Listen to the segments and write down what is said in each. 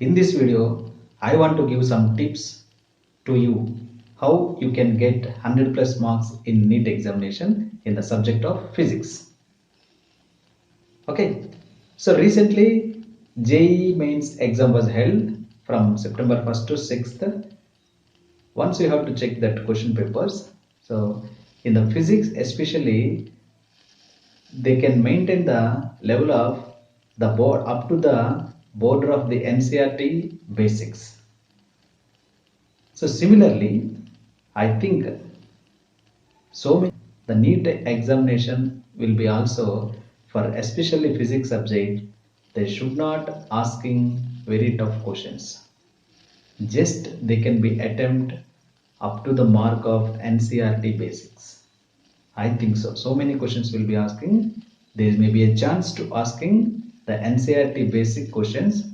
In this video I want to give some tips to you how you can get 100 plus marks in NEET examination in the subject of physics. Okay, so recently JEE mains exam was held from September 1st to 6th. Once you have to check that question papers. So in the physics especially, they can maintain the level of the board up to the border of the NCERT basics. So similarly, I think so many the NEET examination will be also for especially physics subject. They should not asking very tough questions. Just they can be attempt up to the mark of NCERT basics. I think so. So many questions will be asking. There may be a chance to asking the NCERT basic questions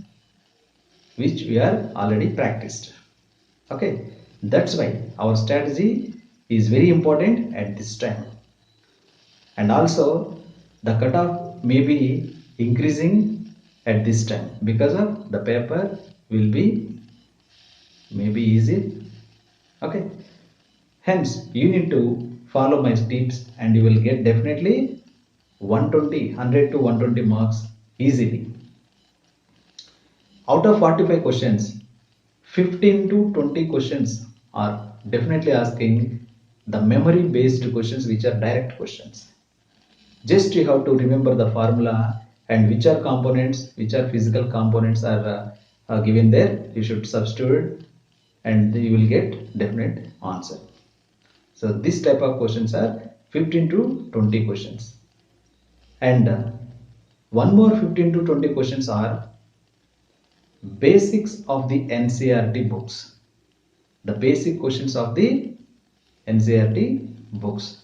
which we are already practiced. Okay, that's why our strategy is very important at this time. And also the cutoff may be increasing at this time because of the paper will be maybe easy. Okay, hence you need to follow my tips and you will get definitely 100 to 120 marks easily. Out of 45 questions, 15 to 20 questions are definitely asking the memory based questions which are direct questions. Just you have to remember the formula and which are components, which are physical components are given there. You should substitute and you will get definite answer. So this type of questions are 15 to 20 questions. And one more 15 to 20 questions are basics of the NCERT books. The basic questions of the NCERT books.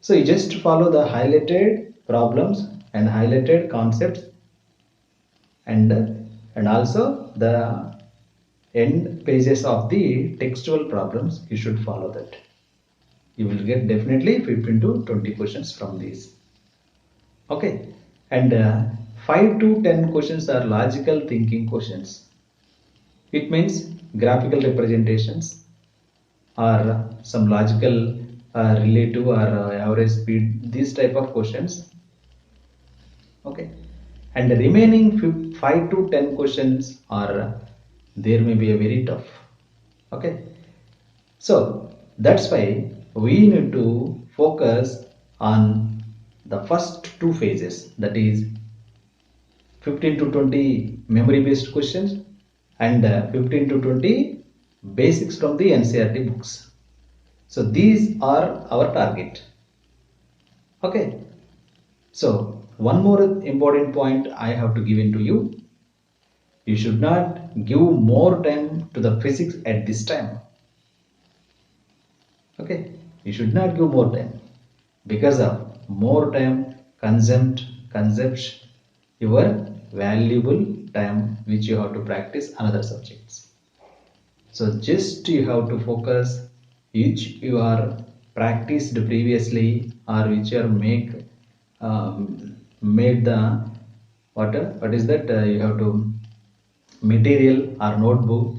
So you just follow the highlighted problems and highlighted concepts and also the end pages of the textual problems. You should follow that. You will get definitely 15 to 20 questions from these. Okay, and 5 to 10 questions are logical thinking questions. It means graphical representations or some logical relative or average speed, these type of questions. Okay, and the remaining 5 to 10 questions are there may be a very tough. Okay, so that's why we need to focus on the first two phases, that is 15 to 20 memory based questions and 15 to 20 basics from the NCERT books. So these are our target. Okay, so one more important point I have to give in to you. You should not give more time to the physics at this time. Okay, you should not give more time because of more time consumes your valuable time which you have to practice another subjects. So just you have to focus which you are practiced previously or which you are made the what is that you have to material or notebook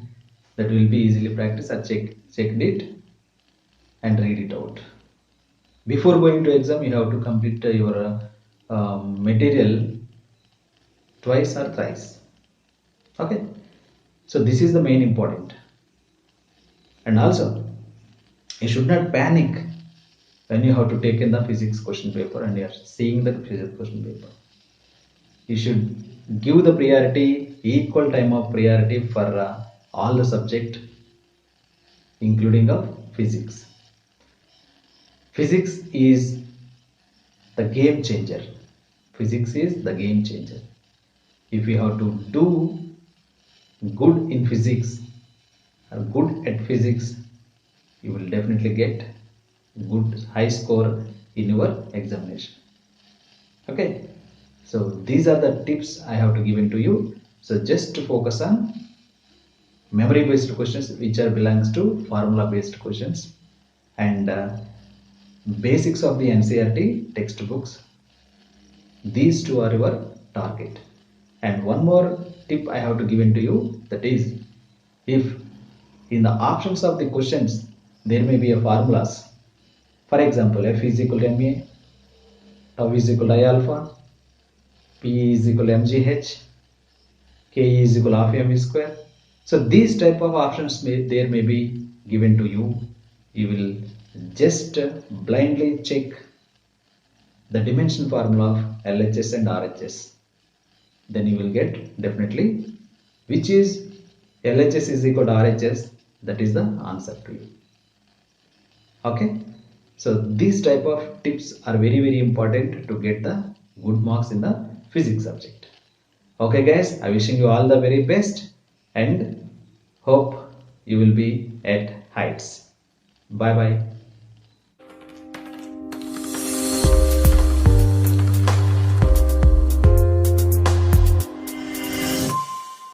that will be easily practiced or checked it and read it out. Before going to exam you have to complete your material twice or thrice. Okay, so this is the main important. And also you should not panic when you have to take in the physics question paper and you are seeing the physics question paper. You should give the priority, equal time of priority for all the subject including of physics. Physics is the game changer. Physics is the game changer. If you have to do good in physics or good at physics, you will definitely get good high score in your examination. Okay, so these are the tips I have to give in to you. So just to focus on memory based questions which are belongs to formula based questions and basics of the NCERT textbooks. These two are your target. And one more tip I have to give to you, that is, if in the options of the questions there may be a formulas. For example, F is equal to ma, tau is equal to I alpha, P is equal to mgh, K is equal to half m square. So these type of options there may be given to you. You will just blindly check the dimension formula of LHS and RHS. Then you will get definitely which is LHS is equal to RHS. That is the answer to you. Okay. So these type of tips are very important to get the good marks in the physics subject. Okay guys, I wishing you all the very best and hope you will be at heights. Bye bye.